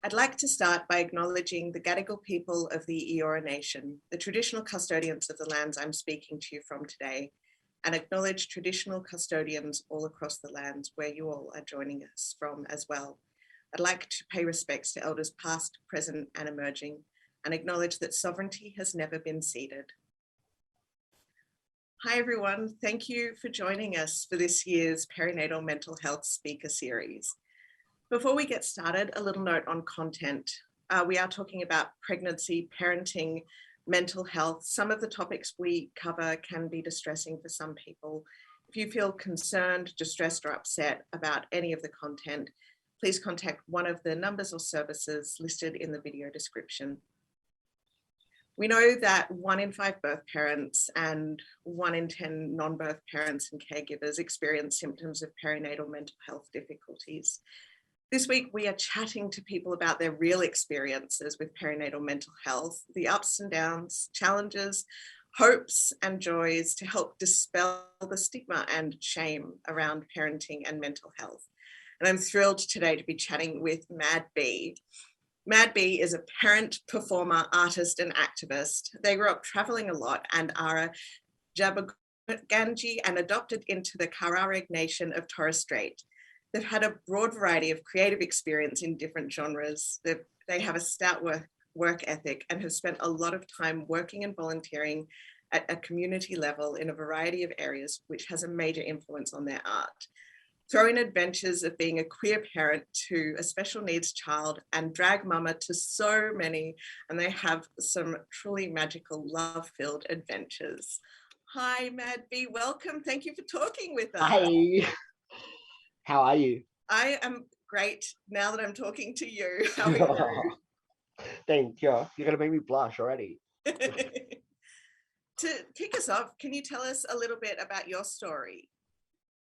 I'd like to start by acknowledging the Gadigal people of the Eora Nation, the traditional custodians of the lands I'm speaking to you from today, and acknowledge traditional custodians all across the lands where you all are joining us from as well. I'd like to pay respects to elders past, present, and emerging, and acknowledge that sovereignty has never been ceded. Hi everyone, thank you for joining us for this year's Perinatal Mental Health Speaker Series. Before we get started, a little note on content. We are talking about pregnancy, parenting, mental health. Some of the topics we cover can be distressing for some people. If you feel concerned, distressed, or upset about any of the content, please contact one of the numbers or services listed in the video description. We know that 1 in 5 birth parents and 1 in 10 non-birth parents and caregivers experience symptoms of perinatal mental health difficulties. This week, we are chatting to people about their real experiences with perinatal mental health, the ups and downs, challenges, hopes and joys to help dispel the stigma and shame around parenting and mental health. And I'm thrilled today to be chatting with MadB. MadB is a parent, performer, artist, and activist. They grew up traveling a lot and are a Djabugandji and adopted into the Kaurareg nation of Torres Strait. They've had a broad variety of creative experience in different genres. They have a stout work ethic and have spent a lot of time working and volunteering at a community level in a variety of areas, which has a major influence on their art. Throw in adventures of being a queer parent to a special needs child and drag mama to so many, and they have some truly magical, love-filled adventures. Hi, MadB, welcome. Thank you for talking with us. Hi. How are you? I am great now that I'm talking to you. How are you? Thank you. You're going to make me blush already. To kick us off, can you tell us a little bit about your story?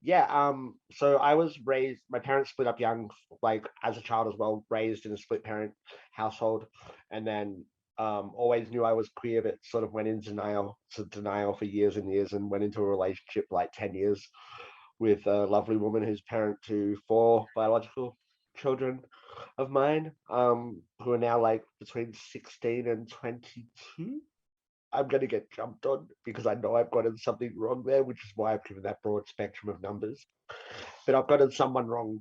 Yeah, so I was raised, my parents split up young, like as a child as well, raised in a split parent household, and then always knew I was queer, but sort of went in denial for years and years, and went into a relationship like 10 years with a lovely woman who's parent to 4 biological children of mine, who are now like between 16 and 22. I'm going to get jumped on because I know I've gotten something wrong there, which is why I've given that broad spectrum of numbers. But I've gotten someone wrong.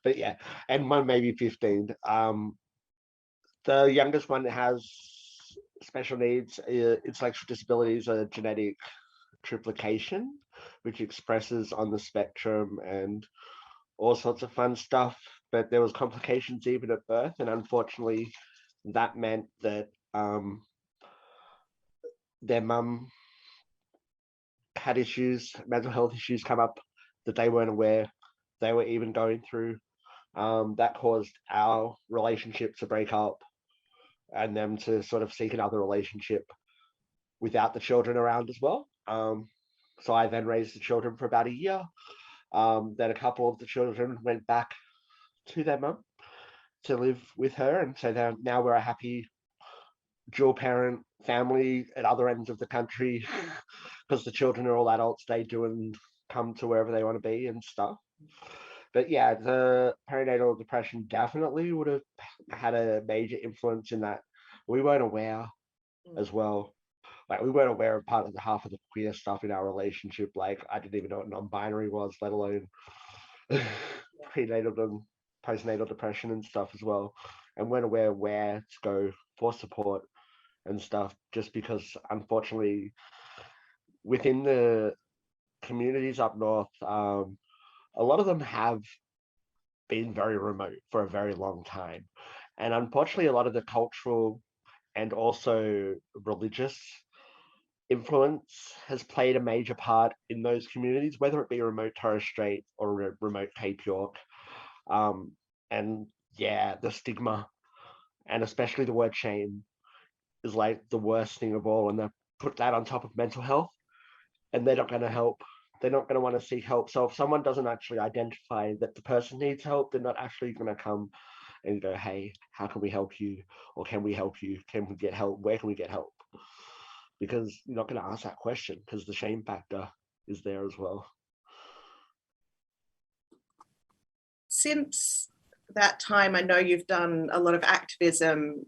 But yeah, and one maybe 15. The youngest one has special needs, intellectual disabilities, a genetic triplication, which expresses on the spectrum and all sorts of fun stuff. But there was complications even at birth, and unfortunately that meant that their mum had issues, mental health issues come up that they weren't aware they were even going through. That caused our relationship to break up and them to sort of seek another relationship without the children around as well. So I then raised the children for about a year. Then a couple of the children went back to their mum to live with her. And so now we're a happy dual parent family at other ends of the country because the children are all adults. They do and come to wherever they want to be and stuff. But yeah, the perinatal depression definitely would have had a major influence in that. We weren't aware as well. Like, we weren't aware of part of the half of the queer stuff in our relationship. Like, I didn't even know what non-binary was, let alone prenatal and postnatal depression and stuff as well. And weren't aware where to go for support and stuff, just because unfortunately within the communities up north, a lot of them have been very remote for a very long time. And unfortunately, a lot of the cultural and also religious influence has played a major part in those communities, whether it be remote Torres Strait or remote Cape York. And yeah, the stigma and especially the word shame is like the worst thing of all. And they put that on top of mental health, and they're not going to help. They're not going to want to seek help. So if someone doesn't actually identify that the person needs help, they're not actually going to come and go, hey, how can we help you? Or can we help you? Can we get help? Where can we get help? Because you're not going to ask that question because the shame factor is there as well. Since that time, I know you've done a lot of activism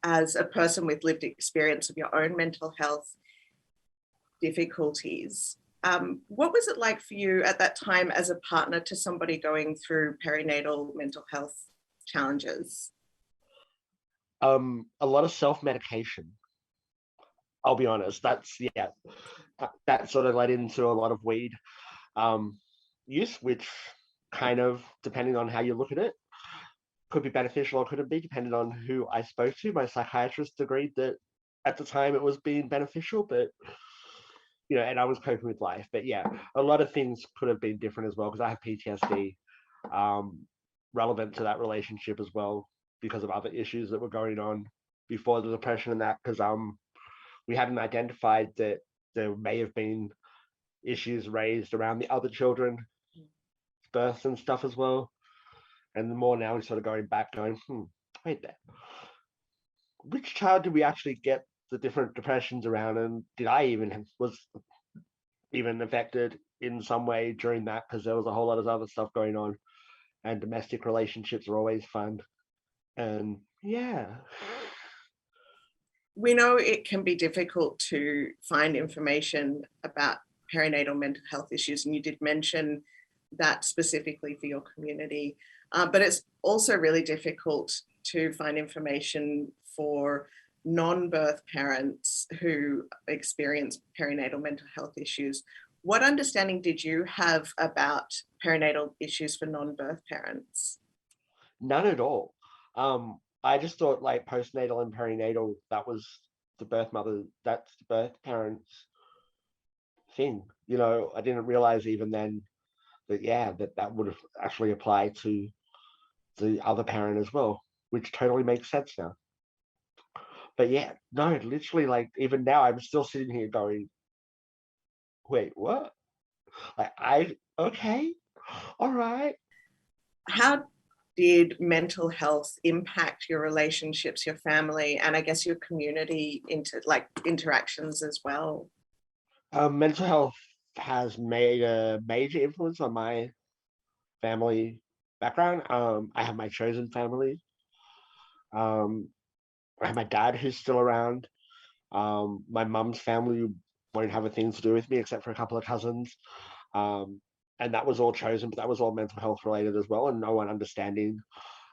as a person with lived experience of your own mental health difficulties. What was it like for you at that time as a partner to somebody going through perinatal mental health challenges? A lot of self-medication. I'll be honest. That sort of led into a lot of weed use, which kind of, depending on how you look at it, could be beneficial or couldn't be, depending on who I spoke to. My psychiatrist agreed that at the time it was being beneficial, but and I was coping with life. But yeah, a lot of things could have been different as well because I have PTSD relevant to that relationship as well because of other issues that were going on before the depression and that, because we hadn't identified that there may have been issues raised around the other children, births and stuff as well. And the more now we're sort of going back, going, wait there. Which child did we actually get the different depressions around? And did I was even affected in some way during that? Because there was a whole lot of other stuff going on. And domestic relationships are always fun. And yeah. We know it can be difficult to find information about perinatal mental health issues, and you did mention that specifically for your community, but it's also really difficult to find information for non-birth parents who experience perinatal mental health issues. What understanding did you have about perinatal issues for non-birth parents? None at all. I just thought like postnatal and perinatal, that was the birth mother, that's the birth parents thing. I didn't realize even then that that would have actually applied to the other parent as well, which totally makes sense now. But yeah, no, literally, like even now I'm still sitting here going, wait, what? Like okay, all right. How did mental health impact your relationships, your family, and I guess your community interactions as well? Mental health has made a major influence on my family background. I have my chosen family. I have my dad who's still around. My mum's family won't have a thing to do with me except for a couple of cousins. And that was all chosen, but that was all mental health related as well, and no one understanding.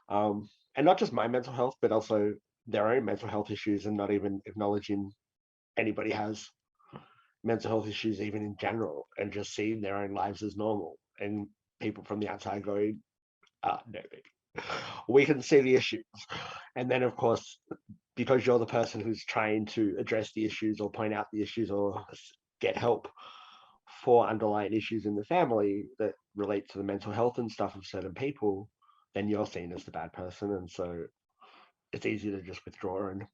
And not just my mental health, but also their own mental health issues, and not even acknowledging anybody has mental health issues even in general, and just seeing their own lives as normal. And people from the outside going, no, baby, we can see the issues. And then, of course, because you're the person who's trying to address the issues or point out the issues or get help for underlying issues in the family that relate to the mental health and stuff of certain people, then you're seen as the bad person. And so it's easy to just withdraw and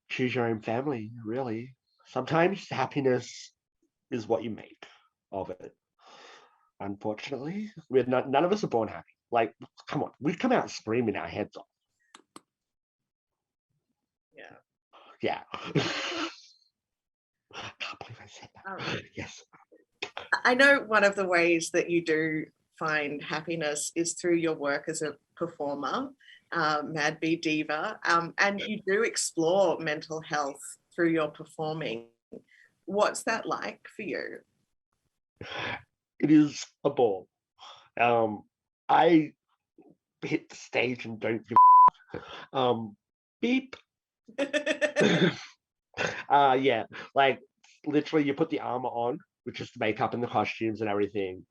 choose your own family, really. Sometimes happiness is what you make of it. Unfortunately, none of us are born happy. Like, come on, we come out screaming our heads off. Yeah. I can't believe I said that. Yes. I know one of the ways that you do find happiness is through your work as a performer, MadB Diva, and you do explore mental health through your performing. What's that like for you? It is a ball. I hit the stage and don't give beep. Yeah, like literally you put the armor on, which is the makeup and the costumes and everything.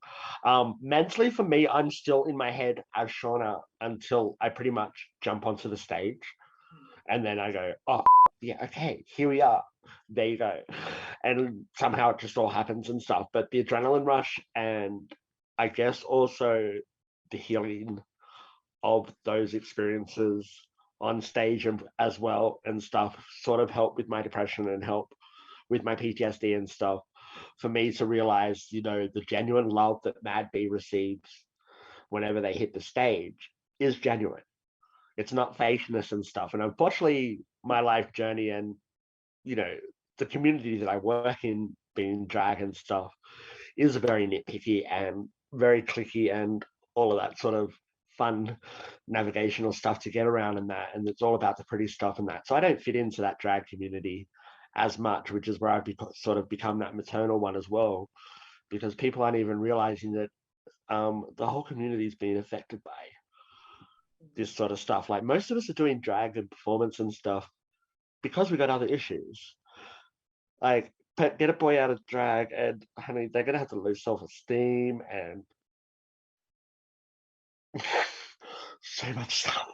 Mentally for me, I'm still in my head as Shauna until I pretty much jump onto the stage. And then I go, oh, yeah, okay, here we are. There you go. And somehow it just all happens and stuff. But the adrenaline rush and I guess also the healing of those experiences on stage and as well and stuff sort of help with my depression and help with my PTSD and stuff for me to realize, the genuine love that MadB receives whenever they hit the stage is genuine. It's not fakeness and stuff. And unfortunately, my life journey and, the community that I work in, being drag and stuff, is very nitpicky and very cliquey and all of that sort of fun navigational stuff to get around and that, and it's all about the pretty stuff and that. So I don't fit into that drag community as much, which is where I've sort of become that maternal one as well, because people aren't even realizing that the whole community is being affected by this sort of stuff. Like most of us are doing drag and performance and stuff because we got other issues. Like get a boy out of drag and honey, they're gonna have to lose self-esteem and so much stuff.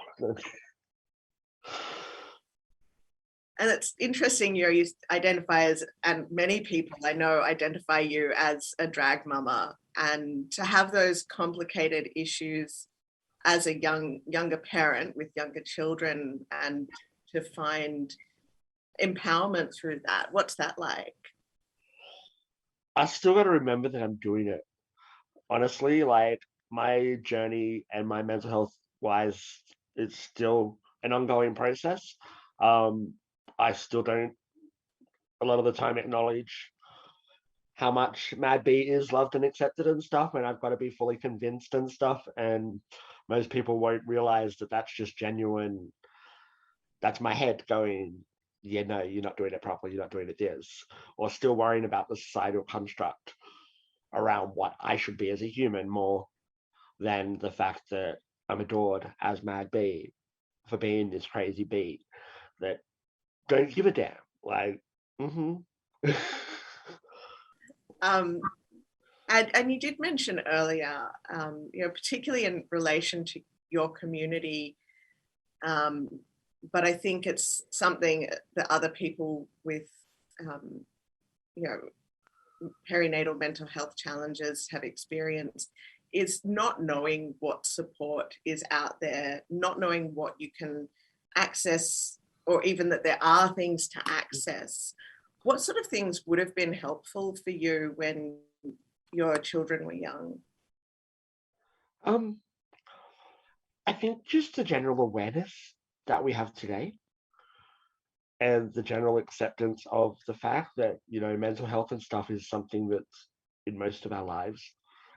And it's interesting, you identify as, and many people I know identify you as a drag mama, and to have those complicated issues as a younger parent with younger children and to find empowerment through that. What's that like? I still got to remember that I'm doing it. Honestly, like my journey and my mental health wise, it's still an ongoing process. I still don't a lot of the time acknowledge how much MadB is loved and accepted and stuff, and I've got to be fully convinced and stuff. And most people won't realize that that's just genuine. That's my head going, yeah, no, you're not doing it properly. You're not doing it this, or still worrying about the societal construct around what I should be as a human more than the fact that I'm adored as MadB for being this crazy beat that don't give a damn. Like, And you did mention earlier, particularly in relation to your community, but I think it's something that other people with, perinatal mental health challenges have experienced, is not knowing what support is out there, not knowing what you can access, or even that there are things to access. What sort of things would have been helpful for you when your children were young? I think just the general awareness that we have today and the general acceptance of the fact that, mental health and stuff is something that's in most of our lives.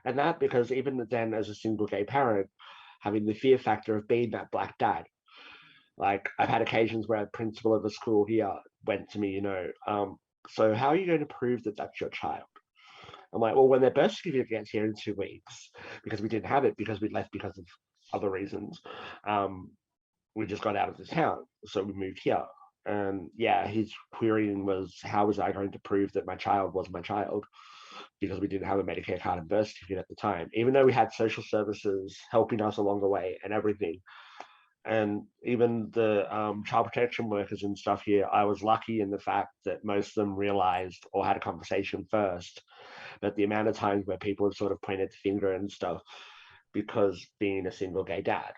And that because even then, as a single gay parent, having the fear factor of being that black dad. Like I've had occasions where a principal of a school here went to me, so how are you going to prove that that's your child? I'm like, well, when their birth certificate gets here in 2 weeks, because we didn't have it because we left because of other reasons, we just got out of the town, so we moved here. And yeah, his querying was, how was I going to prove that my child was my child? Because we didn't have a Medicare card and birth certificate at the time, even though we had social services helping us along the way and everything. And even the child protection workers and stuff here, I was lucky in the fact that most of them realized or had a conversation first. But the amount of times where people have sort of pointed the finger and stuff, because being a single gay dad,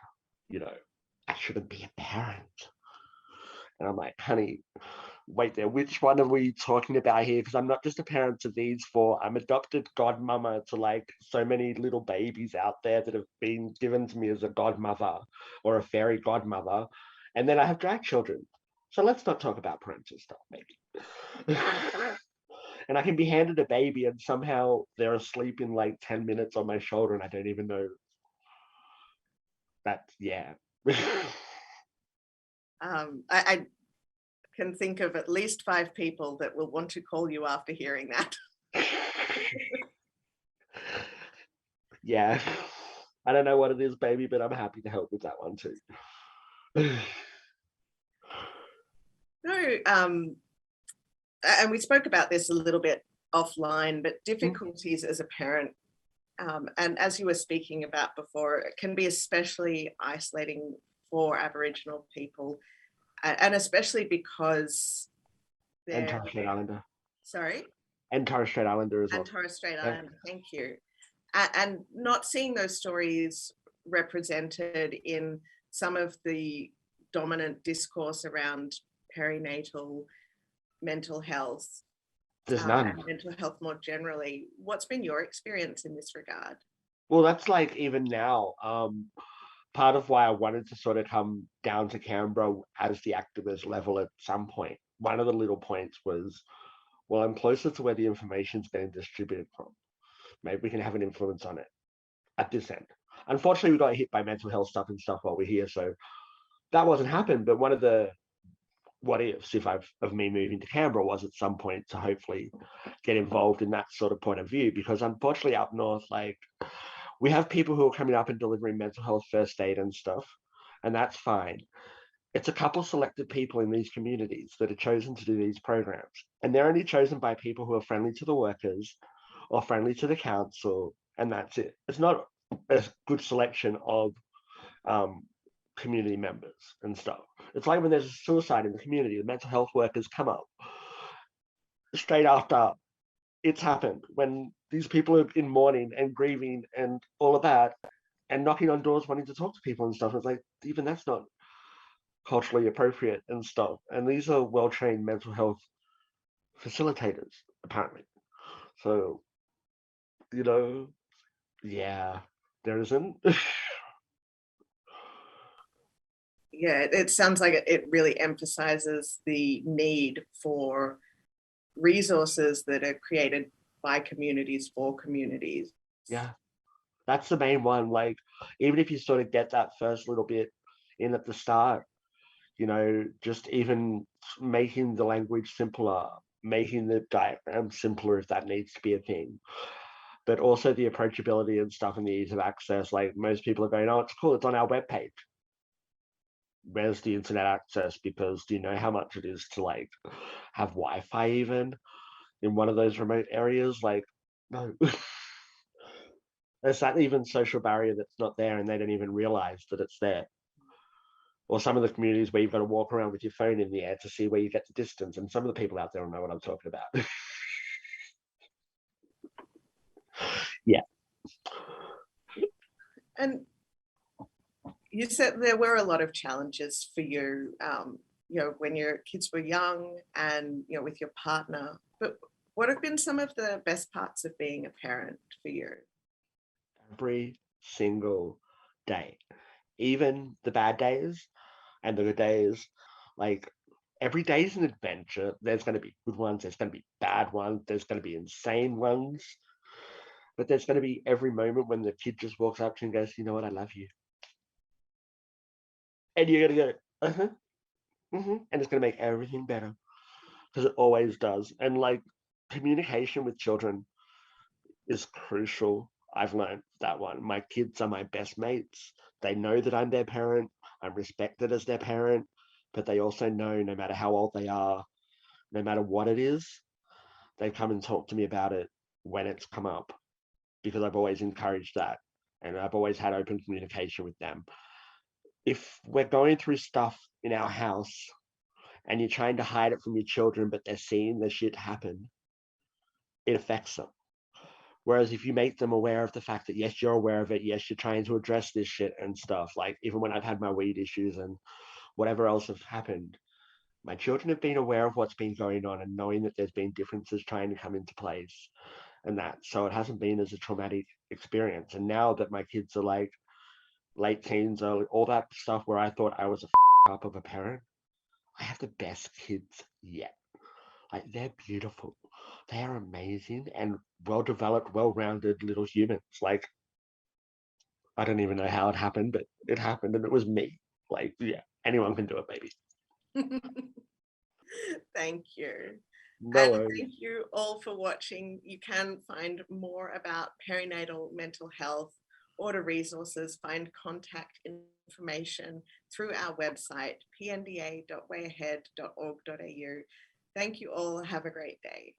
I shouldn't be a parent. And I'm like, honey, wait there, which one are we talking about here? Because I'm not just a parent to these four. I'm adopted godmama to like so many little babies out there that have been given to me as a godmother or a fairy godmother. And then I have drag children. So let's not talk about parental stuff, maybe. And I can be handed a baby and somehow they're asleep in like 10 minutes on my shoulder and I don't even know. That's, yeah. I can think of at least 5 people that will want to call you after hearing that. Yeah. I don't know what it is, baby, but I'm happy to help with that one too. No, and we spoke about this a little bit offline, but difficulties as a parent, and as you were speaking about before, it can be especially isolating for Aboriginal people, and especially because they're... And Torres Strait Islander. Sorry? And Torres Strait Islander as well. And Torres Strait Islander, thank you. And not seeing those stories represented in some of the dominant discourse around perinatal mental health, there's none. mental health more generally. What's been your experience in this regard? Well, that's like even now, part of why I wanted to sort of come down to Canberra as the activist level at some point. One of the little points was, well, I'm closer to where the information's being distributed from. Maybe we can have an influence on it at this end. Unfortunately, we got hit by mental health stuff and stuff while we're here, so that wasn't happened. But one of the what ifs of me moving to Canberra was at some point to hopefully get involved in that sort of point of view, because unfortunately up north, like, we have people who are coming up and delivering mental health first aid and stuff, and that's fine. It's a couple selected people in these communities that are chosen to do these programs, and they're only chosen by people who are friendly to the workers or friendly to the council, and that's it. It's not a good selection of um, community members and stuff. It's like when there's a suicide in the community, the mental health workers come up straight after it's happened, when these people are in mourning and grieving and all of that, and knocking on doors wanting to talk to people and stuff. It's like, even that's not culturally appropriate and stuff. And these are well-trained mental health facilitators, apparently. So, you know, yeah, there isn't. Yeah, it sounds like it really emphasizes the need for resources that are created by communities for communities. Yeah, that's the main one. Like, even if you sort of get that first little bit in at the start, just even making the language simpler, making the diagram simpler if that needs to be a thing, but also the approachability and stuff and the ease of access. Like, most people are going, oh, it's cool, it's on our webpage. Where's the internet access? Because do you know how much it is to like have Wi-Fi even in one of those remote areas? Like, no. There's that even social barrier that's not there, and they don't even realize that it's there. Or some of the communities where you've got to walk around with your phone in the air to see where you get the distance. And some of the people out there will know what I'm talking about. Yeah. And you said there were a lot of challenges for you, when your kids were young and, with your partner. But what have been some of the best parts of being a parent for you? Every single day, even the bad days and the good days, like, every day is an adventure. There's going to be good ones, there's going to be bad ones, there's going to be insane ones, but there's going to be every moment when the kid just walks up to you and goes, you know what, I love you. And you're going to go, uh-huh, and it's going to make everything better, because it always does. And like, communication with children is crucial. I've learned that one. My kids are my best mates. They know that I'm their parent. I'm respected as their parent, but they also know, no matter how old they are, no matter what it is, they come and talk to me about it when it's come up, because I've always encouraged that. And I've always had open communication with them. If we're going through stuff in our house and you're trying to hide it from your children, but they're seeing the shit happen, it affects them. Whereas if you make them aware of the fact that, yes, you're aware of it, yes, you're trying to address this shit and stuff, like, even when I've had my weed issues and whatever else has happened, my children have been aware of what's been going on and knowing that there's been differences trying to come into place and that. So it hasn't been as a traumatic experience. And now that my kids are like late teens, all that stuff where I thought I was a up of a parent, I have the best kids yet. Like, they're beautiful. They are amazing and well-developed, well-rounded little humans. Like, I don't even know how it happened, but it happened and it was me. Like, yeah, anyone can do it, baby. Thank you. No And worries. thank you all for watching. You can find more about perinatal mental health, order resources, find contact information through our website, pnda.wayahead.org.au. Thank you all. Have a great day.